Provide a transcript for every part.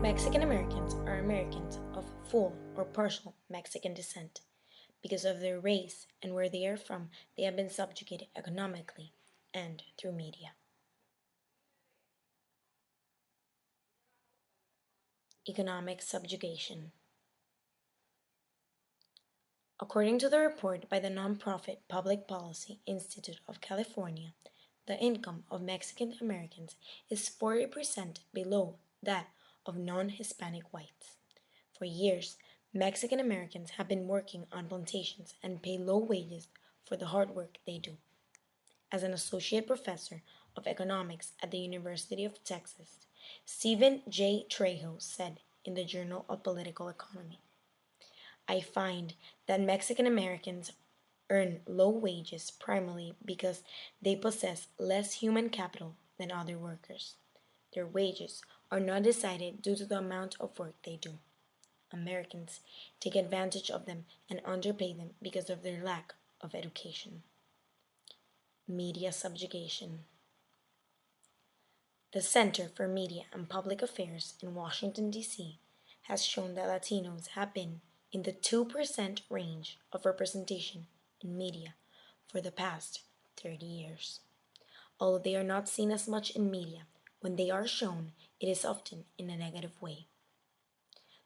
Mexican Americans are Americans of full or partial Mexican descent. Because of their race and where they are from, they have been subjugated economically and through media. Economic subjugation. According to the report by the nonprofit Public Policy Institute of California, the income of Mexican Americans is 40% below that of non Hispanic whites. For years, Mexican Americans have been working on plantations and pay low wages for the hard work they do. As an associate professor of economics at the University of Texas, Stephen J. Trejo said in the Journal of Political Economy, I find that Mexican Americans earn low wages primarily because they possess less human capital than other workers. Their wages are not decided due to the amount of work they do. Americans take advantage of them and underpay them because of their lack of education. Media subjugation. The Center for Media and Public Affairs in Washington, D.C. has shown that Latinos have been in the 2% range of representation in media for the past 30 years. Although they are not seen as much in media, when they are shown, it is often in a negative way.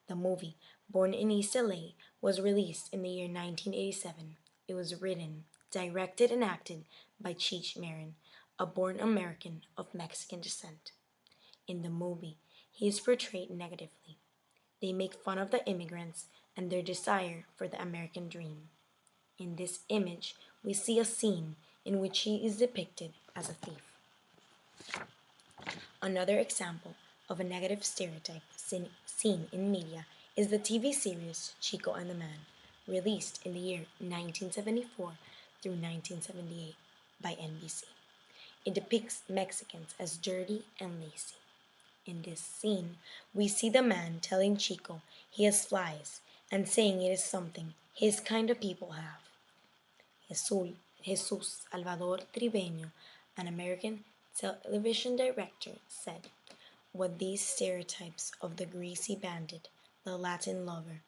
The movie Born in East LA was released in the year 1987. It was written, directed, and acted by Cheech Marin, a born American of Mexican descent. In the movie, he is portrayed negatively. They make fun of the immigrants and their desire for the American dream. In this image, we see a scene in which he is depicted as a thief. Another example of a negative stereotype seen in media is the TV series Chico and the Man, released in the year 1974 through 1978 by NBC. It depicts Mexicans as dirty and lazy. In this scene, we see the man telling Chico he has flies and saying it is something his kind of people have. Jesus Salvador Tribeño, an American television director, said, what these stereotypes of the greasy bandit, the Latin lover,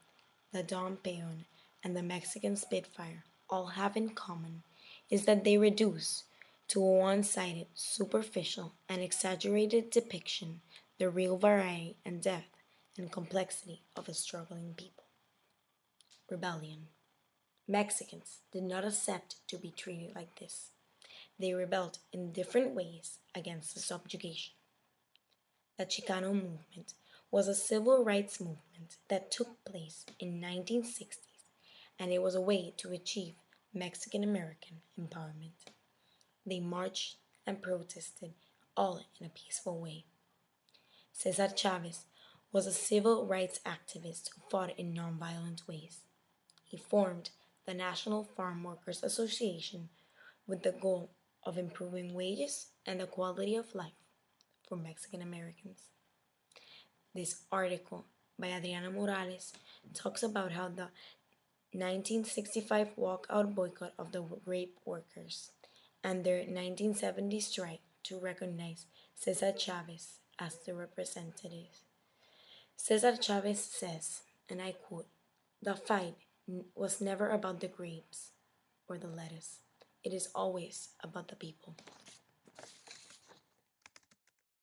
the Don Peon, and the Mexican Spitfire all have in common is that they reduce to a one-sided, superficial, and exaggerated depiction the real variety and depth and complexity of a struggling people. Rebellion. Mexicans did not accept to be treated like this. They rebelled in different ways against the subjugation. The Chicano movement was a civil rights movement that took place in 1960s, and it was a way to achieve Mexican American empowerment. They marched and protested, all in a peaceful way. Cesar Chavez was a civil rights activist who fought in nonviolent ways. He formed the National Farm Workers Association with the goal of improving wages and the quality of life for Mexican Americans. This article by Adriana Morales talks about how the 1965 walkout boycott of the grape workers and their 1970 strike to recognize Cesar Chavez as the representative. Cesar Chavez says, and I quote, the fight was never about the grapes or the lettuce. It is always about the people.